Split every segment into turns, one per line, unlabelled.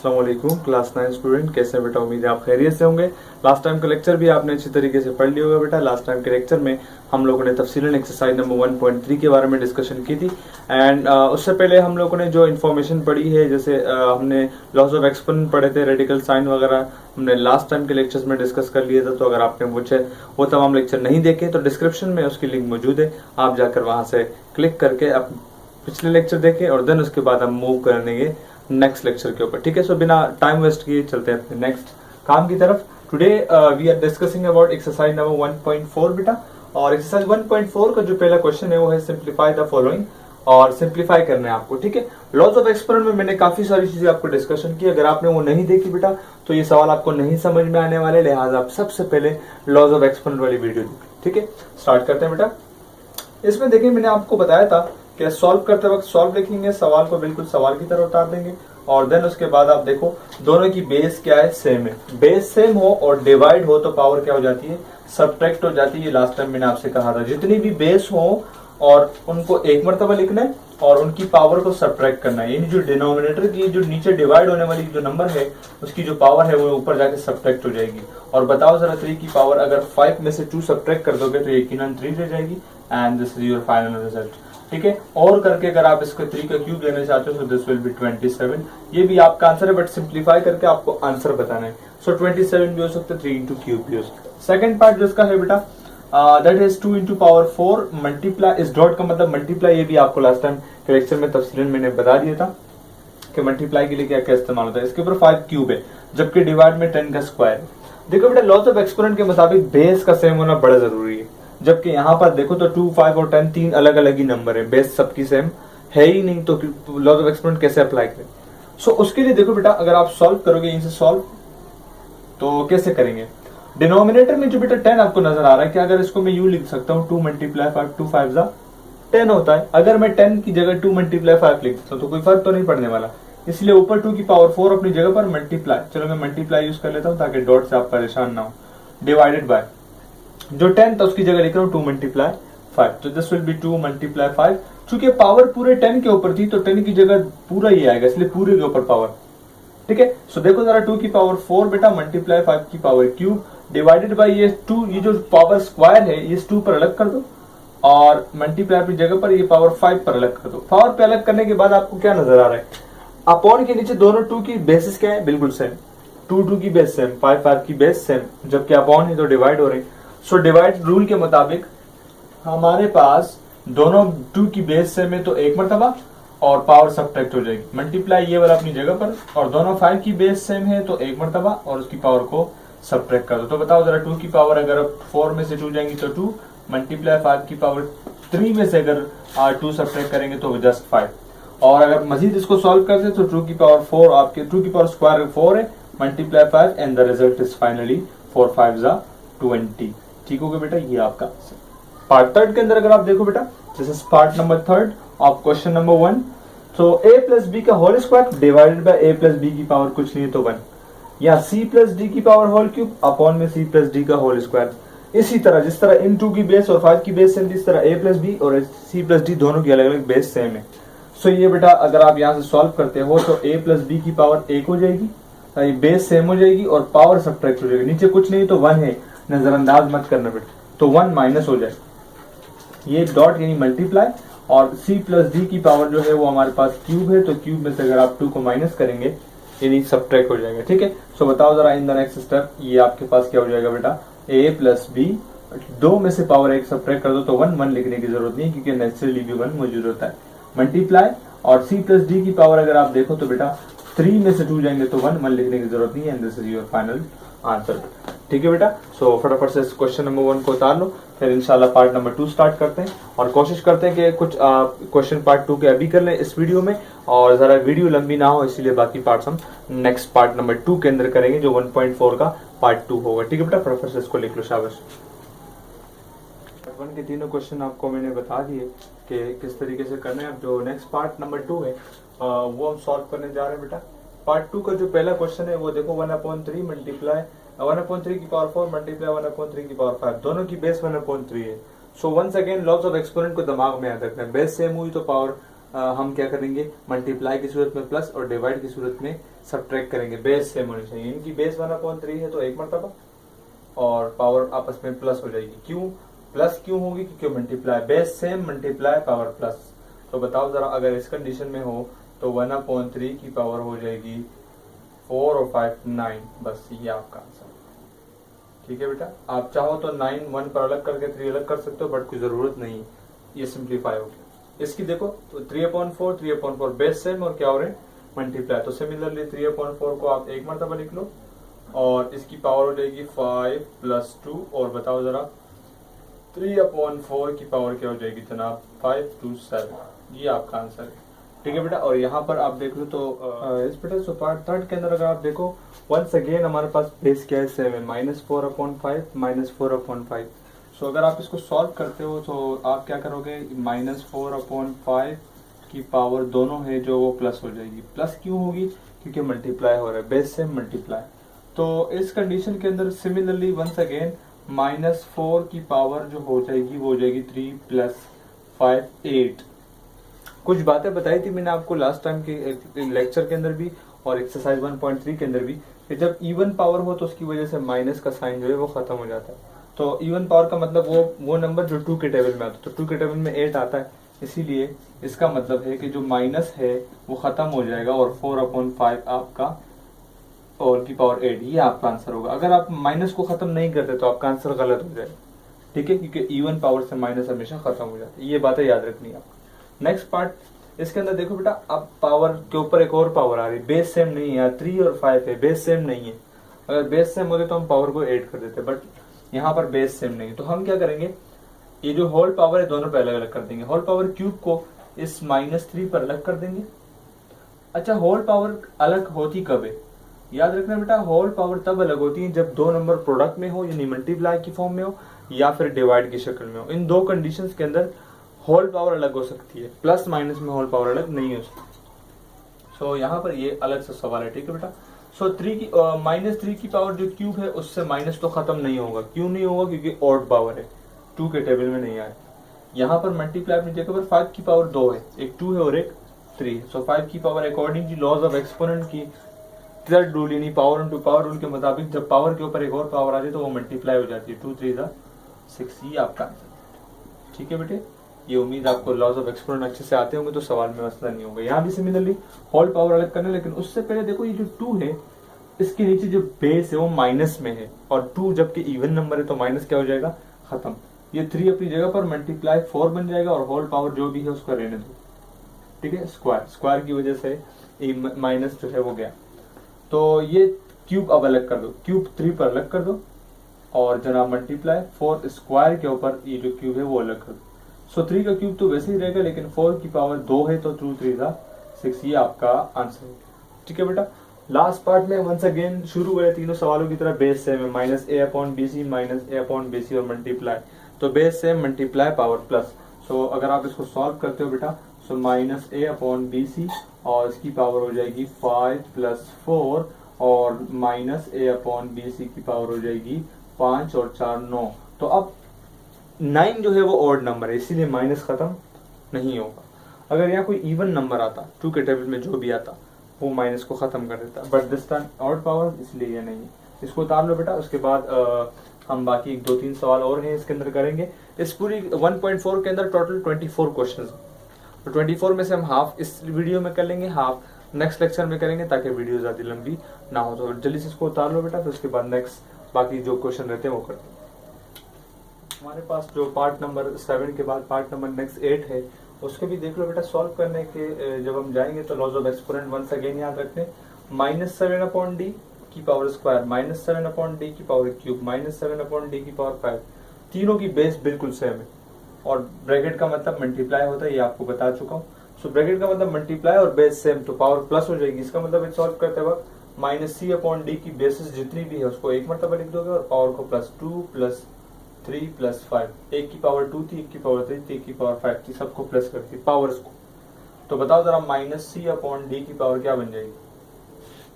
अस्सलाम वालेकुम class 9 student, कैसे हैं बेटा? उम्मीद है आप खैरियत से होंगे। लास्ट टाइम का लेक्चर भी आपने अच्छी तरीके से पढ़ लिया होगा बेटा। लास्ट टाइम के लेक्चर में हम लोगों ने तफसीलन एक्सरसाइज नंबर 1.3 के बारे में डिस्कशन की थी। एंड उससे पहले हम लोगों ने जो इन्फॉर्मेशन पढ़ी है, जैसे हमने लॉज ऑफ एक्सपोनेंट पढ़े थे, रेडिकल साइन वगैरह हमने लास्ट टाइम के लेक्चर्स में डिस्कस कर लिया था। तो अगर आपने वो तमाम लेक्चर नहीं देखे तो डिस्क्रिप्शन में उसकी लिंक मौजूद है, आप जाकर वहां से क्लिक करके आप पिछले लेक्चर देखें और देन उसके बाद हम मूव करेंगे नेक्स्ट लेक्चर के ऊपर। ठीक है, सो बिना टाइम वेस्ट किए चलते हैं अपने नेक्स्ट काम की तरफ। Today we are discussing about exercise number 1.4 बेटा। और एक्सरसाइज 1.4 का जो पहला क्वेश्चन है वो है सिंप्लीफाई द फॉलोइंग, और सिंप्लीफाई करना है आपको। ठीक है, लॉज ऑफ एक्सपोनेंट में मैंने काफी सारी चीजें आपको डिस्कशन की। अगर आपने वो नहीं देखी बेटा तो ये सवाल आपको नहीं समझ में आने वाले, लिहाजा आप सबसे पहले लॉज ऑफ एक्सपोनेंट वाली वीडियो देखिए। ठीक है, स्टार्ट करते हैं बेटा। इसमें देखिए मैंने आपको बताया था कि सॉल्व करते वक्त सॉल्व लिखेंगे, सवाल को बिल्कुल सवाल की तरह उतार देंगे, और देन उसके बाद आप देखो दोनों की बेस क्या है, सेम है। बेस सेम हो और डिवाइड हो तो पावर क्या हो जाती है, सब्ट्रैक्ट हो जाती है। लास्ट टाइम मैंने आपसे कहा था जितनी भी बेस हो और उनको एक मरतबा लिखना है और उनकी पावर को सब्ट्रैक्ट करना है, यानी जो डिनोमिनेटर की जो नीचे डिवाइड होने वाली जो नंबर है उसकी जो पावर है वो ऊपर जाके सब्ट्रैक्ट हो जाएगी। और बताओ जरा 3 की पावर अगर 5 में से 2 सब्ट्रैक्ट कर दोगे तो यकीनन 3 रह जाएगी, and this is your final result. ठीक है, और करके अगर आप इसको 3 का क्यूब लेना चाहते हो तो दिस विल बी 27। ये भी आपका आंसर है, बट सिंप्लीफाई करके आपको आंसर बताना है। सो 27 भी हो सकता है, 3 इंटू क्यूब भी हो सकता है। सेकंड पार्ट जो इसका है बेटा that is 2 into power 4 multiply. इस डॉट का मतलब मल्टीप्लाई, ये भी आपको लास्ट टाइम के लेक्चर में तफसीलन मैंने बता दिया था कि मल्टीप्लाई के लिए क्या क्या इस्तेमाल होता है। इसके ऊपर 5 क्यूब है, जबकि डिवाइड में 10 का स्क्वायर है। देखो बेटा लॉज ऑफ एक्सपोनेंट के मुताबिक बेस का सेम होना बड़ा जरूरी है, जबकि यहाँ पर देखो तो 2, 5 और 10 तीन अलग अलग ही नंबर है, बेस सबकी सेम है ही नहीं, तो लॉज ऑफ एक्सपोनेंट कैसे अप्लाई करें। सो उसके लिए देखो बेटा अगर आप सॉल्व करोगे इनसे सॉल्व तो कैसे करेंगे। डिनोमिनेटर में जो बेटा 10 आपको नजर आ रहा है कि अगर इसको मैं यूं लिख सकता हूँ 2 मल्टीप्लाई 5, 2 5 जा 10 होता है। अगर मैं 10 की जगह 2 मल्टीप्लाई 5 लिख देता हूँ तो कोई फर्क तो नहीं पड़ने वाला, इसलिए ऊपर 2 की पावर 4 अपनी जगह पर मल्टीप्लाई, चलो मैं मल्टीप्लाई यूज कर लेता हूँ ताकि डॉट से आप परेशान ना हो, डिवाइडेड बाय जो 10 था उसकी जगह लिख रहा हूँ 2 मल्टीप्लाई 5, तो दिस विल बी 2 मल्टीप्लाई 5। चूंकि पावर पूरे 10 के ऊपर थी तो 10 की जगह पूरा ही आएगा, इसलिए पूरे के ऊपर पावर। ठीक है, सो देखो जरा 2 की पावर 4 बेटा मल्टीप्लाई 5 की पावर क्यूब डिवाइडेड बाय ये 2, ये जो पावर स्क्वायर है इस 2 पर अलग कर दो और मल्टीप्लाई की जगह पर ये पावर 5 पर अलग कर दो। पावर पे अलग करने के बाद आपको क्या नजर आ रहा है, अपॉन के नीचे दोनों 2 की बेसिस क्या है, बिल्कुल सेम। 2 की बेस सेम, 5 की बेस सेम, जबकि अपॉन है तो डिवाइड हो रहे हैं। सो डिवाइड रूल के मुताबिक हमारे पास दोनों 2 की बेस सेम है तो एक मरतबा और पावर सब्ट्रैक्ट हो जाएगी। मल्टीप्लाई ये वाला अपनी जगह पर, और दोनों 5 की बेस सेम है तो एक मरतबा और उसकी पावर को सब्ट्रैक्ट कर दो। तो बताओ जरा 2 की पावर अगर 4 में से 2 जाएंगी तो 2 मल्टीप्लाई 5 की पावर 3 में से अगर 2 सब्ट्रैक्ट करेंगे तो जस्ट 5। और अगर मजीद इसको सॉल्व करते तो 2 की पावर 4 आपके 2 की पावर स्क्वायर 4 है multiply 5 and the result is finally 4 5 जा 20। ठीक हो गया बेटा, ये आपका पार्ट थर्ड के अंदर अगर आप देखो बेटा this is part number 3 of question number 1। तो a प्लस बी का whole square divided by a plus b की पावर कुछ नहीं है तो 1, या c प्लस डी की पावर होल क्यूब अपॉन में c प्लस डी का होल स्क्वायर। इसी तरह जिस तरह इन 2 की बेस और 5 की बेस सेम, इस तरह a प्लस बी और c प्लस डी दोनों की अलग अलग बेस सेम है। सो ये बेटा अगर आप यहाँ से सॉल्व करते हो तो a प्लस बी की पावर 1 हो जाएगी, बेस सेम हो जाएगी और पावर सब्ट्रैक्ट हो जाएगी। नीचे कुछ नहीं तो 1 है, नजरअंदाज मत करना बेटा, तो 1 माइनस हो जाए ये डॉट यानी मल्टीप्लाई, और c प्लस डी की पावर जो है वो हमारे पास क्यूब है, तो क्यूब में से अगर आप 2 को माइनस करेंगे यानी सब्ट्रैक्ट हो जाएगा। ठीक है, सो बताओ जरा इन द नेक्स्ट स्टेप ये आपके पास क्या हो जाएगा बेटा, a प्लस बी 2 में से पावर 1 सब्ट्रैक्ट कर दो तो 1 लिखने की जरूरत नहीं क्योंकि नेचुरली भी 1 मौजूद होता है। मल्टीप्लाई और c प्लस डी की पावर अगर आप देखो तो बेटा 3 में से 2 जाएंगे तो 1 लिखने की जरूरत नहीं है, and this is your final answer. ठीक है बेटा, सो फटाफट से क्वेश्चन नंबर 1 को उतार लो, फिर इंशाल्लाह पार्ट नंबर 2 स्टार्ट करते हैं और कोशिश करते हैं कि कुछ क्वेश्चन पार्ट 2 के अभी कर लें इस वीडियो में, और जरा वीडियो लंबी ना हो इसलिए बाकी पार्ट्स हम नेक्स्ट पार्ट नंबर 2 के अंदर करेंगे जो 1.4 का पार्ट 2 होगा। ठीक है बेटा, फटाफट से इसको लिख लो, शाबाश। पार्ट 1 के तीनों क्वेश्चन आपको मैंने बता दिए कि किस तरीके से करना है। अब जो नेक्स्ट पार्ट नंबर 2 है वो हम सॉल्व करने जा रहे हैं बेटा। पार्ट 2 का जो पहला क्वेश्चन है वो देखो 1/3 मल्टीप्लाई 1/3 की पावर 4 मल्टीप्लाई 1/3 की पावर 5, दोनों की बेस 1/3 है। So once again laws of exponent को दिमाग में याद रखना है, बेस सेम हुई तो पावर हम क्या करेंगे, मल्टीप्लाई की सूरत में प्लस और डिवाइड की सूरत में सब्ट्रैक्ट करेंगे। बेस सेम होनी चाहिए, इनकी बेस 1/3 है तो एक मरतबा और पावर आपस में प्लस हो जाएगी। क्यों प्लस क्यों होगी, क्योंकि multiply base same multiply power plus. तो बताओ जरा, अगर इस कंडीशन में हो तो 1/3 की पावर हो जाएगी 4 और 5 9। बस ये आपका आंसर। ठीक है बेटा, आप चाहो तो 9 1 पर अलग करके 3 अलग कर सकते हो, बट कोई जरूरत नहीं, ये सिंप्लीफाई हो गया। इसकी देखो तो 3/4 3/4 बेस सेम और क्या हो रहे हैं मल्टीप्लाई। तो सिमिलरली 3/4 को आप एक मरतबा लिख लो और इसकी पावर हो जाएगी 5 + 2। और बताओ जरा 3/4 की पावर क्या हो जाएगी जनाब, 5 2 7। ये आपका आंसर है। ठीक है बेटा, और यहाँ पर आप देख लो तो इस बेटा सो पार्ट थर्ड के अंदर अगर आप देखो वंस अगेन हमारे पास बेस क्या है 7 -4/5 -4/5। सो अगर आप इसको सॉल्व करते हो तो आप क्या करोगे, -4/5 की पावर दोनों है जो वो प्लस हो जाएगी। प्लस क्यों होगी, क्योंकि मल्टीप्लाई हो रहा है, बेस से मल्टीप्लाई। तो इस कंडीशन के अंदर सिमिलरली वंस अगेन -4 की पावर जो हो जाएगी वो हो जाएगी 3 + 5 8। कुछ बातें बताई थी मैंने आपको लास्ट टाइम के लेक्चर के अंदर भी और एक्सरसाइज 1.3 के अंदर भी, कि जब इवन पावर हो तो उसकी वजह से माइनस का साइन जो है वो खत्म हो जाता है। तो इवन पावर का मतलब वो नंबर जो 2 के टेबल में आता है, तो 2 के टेबल में 8 आता है, इसीलिए इसका मतलब है कि जो माइनस है वो खत्म हो जाएगा और 4/5 आपका और की पावर 8, ये आपका आंसर होगा। अगर आप माइनस को खत्म नहीं करते तो आपका आंसर गलत हो जाएगा। ठीक है, क्योंकि इवन पावर से माइनस हमेशा खत्म हो जाता है, ये बातें याद रखनी है आपको। नेक्स्ट पार्ट इसके अंदर देखो बेटा, अब पावर के ऊपर एक और पावर आ रही है, बेस सेम नहीं है, 3 और 5 है, बेस सेम नहीं है। अगर बेस सेम होते तो हम पावर को 8 कर देते, बट यहाँ पर बेस सेम नहीं है। तो हम क्या करेंगे, ये जो होल पावर है दोनों पे अलग अलग कर देंगे। होल पावर क्यूब को इस -3 पर अलग कर देंगे। अच्छा, होल पावर अलग होती कब है, याद रखना बेटा, होल पावर तब अलग होती है जब दो नंबर प्रोडक्ट में हो, यानी मल्टीप्लाई की फॉर्म में हो या फिर डिवाइड की शक्ल में हो। इन दो कंडीशंस के अंदर होल पावर अलग हो सकती है, प्लस माइनस में होल पावर अलग नहीं हो सकती। सो यहाँ पर ये अलग सा सवाल है। ठीक है बेटा, सो -3 की पावर जो क्यूब है उससे माइनस तो खत्म नहीं होगा। क्यों नहीं होगा, क्योंकि ऑड पावर है, 2 के टेबल में नहीं आए। यहाँ पर मल्टीप्लाई अपनी जगह पर 5 की पावर 2 है, एक 2 है और एक 3 है। सो 5 की power according to laws of exponent की थर्ड रूल यानी पावर इनटू पावर रूल के मुताबिक जब पावर के ऊपर एक और पावर आ जाए तो वो मल्टीप्लाई हो जाती है। 2 3 6, ये आपका आंसर। ठीक है बेटे, ये उम्मीद आपको लॉज ऑफ एक्सपोनेंट अच्छे से आते होंगे तो सवाल में मसला नहीं होगा। यहाँ भी सिमिलरली होल पावर अलग करना, लेकिन उससे पहले देखो ये जो 2 है इसके नीचे जो बेस है वो माइनस में है और 2 जबकि इवन नंबर है तो माइनस क्या हो जाएगा, खत्म। ये 3 अपनी जगह पर मल्टीप्लाई 4 बन जाएगा और होल पावर जो भी है उसको रहने दो। ठीक है, स्क्वायर की वजह से माइनस जो है वो गया। तो ये क्यूब अब अलग कर दो, क्यूब 3 पर अलग कर दो और जनाब मल्टीप्लाई 4 स्क्वायर के ऊपर ये जो क्यूब है वो अलग कर दो। सो 3 का क्यूब तो वैसे ही रहेगा, लेकिन 4 की पावर 2 है तो 2 3 6, ये आपका आंसर है। ठीक है बेटा, लास्ट पार्ट में वंस अगेन शुरू हुए तीनों सवालों की तरह बेस सेम है, -a/bc -a/bc और मल्टीप्लाई। तो base same multiply power plus. So अगर आप इसको सॉल्व करते हो बेटा, सो -a/bc और इसकी पावर हो जाएगी 5 + 4 और -a/bc की पावर हो जाएगी 5 और 4 9। तो अब 9 जो है वो ऑड नंबर है, इसीलिए माइनस खत्म नहीं होगा। अगर यहाँ कोई इवन नंबर आता 2 के टेबल में जो भी आता वो माइनस को खत्म कर देता, but this time odd power, इसलिए ये नहीं है। इसको उतार लो बेटा, उसके बाद हम बाकी 2-3 सवाल और हैं इसके अंदर करेंगे। इस पूरी 1.4 के अंदर टोटल 24 क्वेश्चन, तो 24 में से हम हाफ इस वीडियो में कर लेंगे, हाफ नेक्स्ट लेक्चर में करेंगे ताकि वीडियो ज्यादा लंबी ना हो। तो जल्दी से इसको उतार लो बेटा, फिर उसके बाद नेक्स्ट बाकी जो क्वेश्चन रहते हैं वो करते हैं। हमारे पास जो पार्ट नंबर 7 के बाद पार्ट नंबर नेक्स्ट 8 है, उसके भी देख लो बेटा। सॉल्व करने के जब हम जाएंगे तो laws of exponent once again याद रखते, -7/d की पावर स्क्वायर, -7/d की पावर क्यूब, -7/d की पावर 5, तीनों की बेस बिल्कुल सेम है और ब्रैकेट का मतलब मल्टीप्लाई होता है, ये आपको बता चुका हूँ। सो ब्रैकेट का मतलब मल्टीप्लाई और बेस सेम, तो पावर प्लस हो जाएगी। इसका मतलब सॉल्व करते वक्त -c/d की बेसिस जितनी भी है उसको एक मरतबा लिख दोगे और पावर को +2 + 3 + 5, एक की पावर 2 थी, एक की पावर 3 थी, एक की पावर 5 थी, सबको प्लस करती पावर्स को। तो बताओ जरा -c/d की पावर क्या बन जाएगी,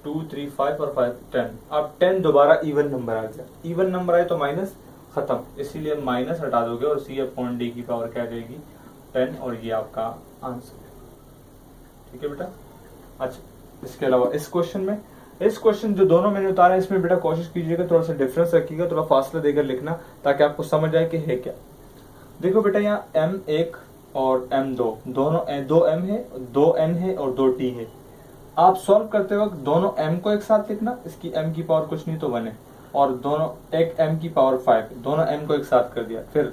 2 3 5 और 5 10। अब 10 दोबारा इवन नंबर आ गया, इवन नंबर आए तो माइनस खत्म, इसीलिए माइनस हटा दोगे और c/d की पावर क्या आ जाएगी 10, और ये आपका आंसर है। ठीक है बेटा। अच्छा, इसके अलावा इस क्वेश्चन जो दोनों मैंने उतारा है, इसमें बेटा कोशिश कीजिएगा थोड़ा सा डिफरेंस रखिएगा, थोड़ा फासला देकर लिखना ताकि आपको समझ आए कि है क्या। देखो बेटा, यहाँ M1 और M2 दोनों दो M है, 2N है और 2T है। आप सॉल्व करते वक्त दोनों M को एक साथ लिखना, इसकी M की पावर कुछ नहीं तो 1 है, और दोनों एक M की पावर 5, दोनों M को एक साथ कर दिया। फिर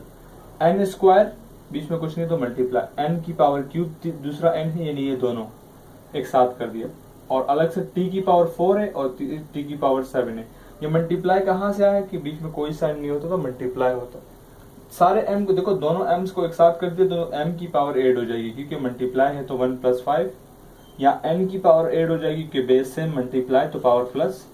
N स्क्वायर, बीच में कुछ नहीं तो मल्टीप्लाई, N की पावर क्यूब दूसरा N है, यानी ये दोनों एक साथ कर दिया। और अलग से T की पावर 4 है और T की पावर 7 है। ये मल्टीप्लाई कहाँ से आया कि बीच में कोई साइन नहीं होता तो मल्टीप्लाई होता। सारे M को देखो, दोनों M's को एक साथ कर दिया तो M की पावर 8 हो जाएगी, क्योंकि मल्टीप्लाई है तो 1 + 5। या N की पावर 8 हो जाएगी क्योंकि बेस से मल्टीप्लाई तो पावर प्लस,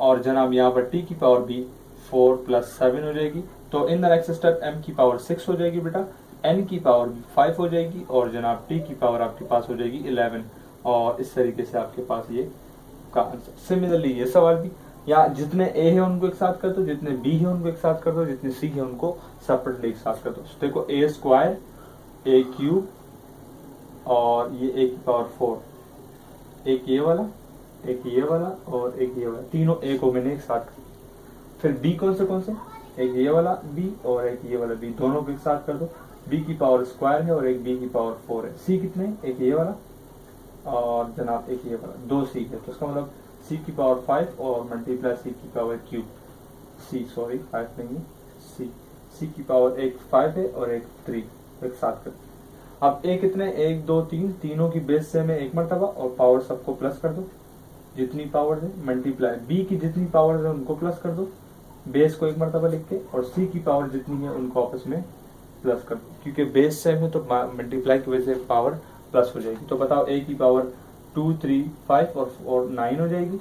और जनाब यहाँ पर T की पावर भी 4 + 7 हो जाएगी। तो in the next step M की पावर 6 हो जाएगी बेटा, N की पावर भी 5 हो जाएगी, और जनाब T की पावर आपके पास हो जाएगी 11। और इस तरीके से आपके पास ये का आंसर। सिमिलरली ये सवाल भी, या जितने A है उनको एक साथ कर दो, जितने B है उनको एक साथ कर दो, जितने C है उनको सेपरेटली एक साथ कर दो। देखो A स्क्वायर, A क्यूब, और ये A की पावर 4, एक ये वाला, एक ये वाला और एक ये वाला, तीनों A को मैंने एक साथ कर दिया। फिर B कौन से, एक ये वाला B और एक ये वाला B, दोनों को एक साथ कर दो। B की पावर स्क्वायर है और एक B की पावर 4 है। C कितने, एक ये वाला और जनाब एक ये वाला, 2 C है, तो इसका मतलब C की पावर 5 और मल्टीप्लाई C की पावर क्यूब, सॉरी 5 नहीं है, C की पावर एक 5 है और एक 3, एक साथ कर। अब A कितने, 1 2 3, तीनों की बेस से में एक मरतबा, और पावर सबको प्लस कर दो, जितनी पावर है मल्टीप्लाई B की जितनी पावर है उनको प्लस कर दो, बेस को एक मरतबा लिख के, और C की पावर जितनी है उनको आपस में प्लस कर दो, क्योंकि बेस सेम है तो मल्टीप्लाई की वजह से पावर प्लस हो जाएगी। तो बताओ A की पावर 2 3 5 और 9 हो जाएगी,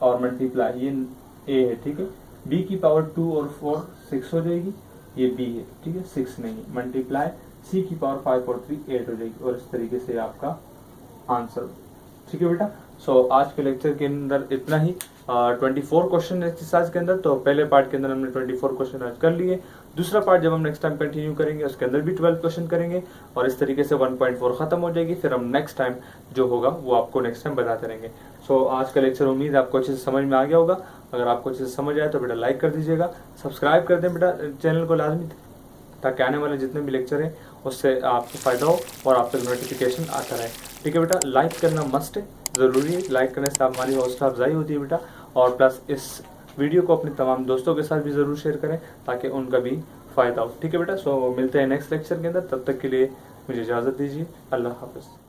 और मल्टीप्लाई ये A है, ठीक है। B की पावर 2 और 4 6 हो जाएगी, ये B है, ठीक है, 6 नहीं, मल्टीप्लाई C की पावर 5 और 3 8 हो जाएगी, और इस तरीके से आपका आंसर, ठीक है बेटा। सो आज के लेक्चर के अंदर इतना ही, 24 क्वेश्चन एक्सरसाइज के अंदर। तो पहले पार्ट के अंदर हमने 24 क्वेश्चन आज कर लिए, दूसरा पार्ट जब हम नेक्स्ट टाइम कंटिन्यू करेंगे उसके अंदर भी 12 क्वेश्चन करेंगे, और इस तरीके से 1.4 खत्म हो जाएगी। फिर हम नेक्स्ट टाइम जो होगा वो आपको नेक्स्ट टाइम बताते रहेंगे। सो आज का लेक्चर उम्मीद है आपको अच्छे से समझ में आ गया होगा। अगर आपको अच्छे से समझ आए तो बेटा लाइक कर दीजिएगा, सब्सक्राइब कर दें बेटा चैनल को लाजमी, ताकि आने वाले जितने भी लेक्चर हैं उससे आपको फ़ायदा हो और आप तक नोटिफिकेशन आता रहे, ठीक है बेटा। लाइक करना मस्ट है, ज़रूरी है, लाइक करने से हमारी हौसला अफजाई होती है बेटा। और प्लस इस वीडियो को अपने तमाम दोस्तों के साथ भी ज़रूर शेयर करें ताकि उनका भी फ़ायदा हो, ठीक है बेटा। सो मिलते हैं नेक्स्ट लेक्चर के अंदर, तब तक के लिए मुझे इजाज़त दीजिए, अल्लाह हाफ़िज़।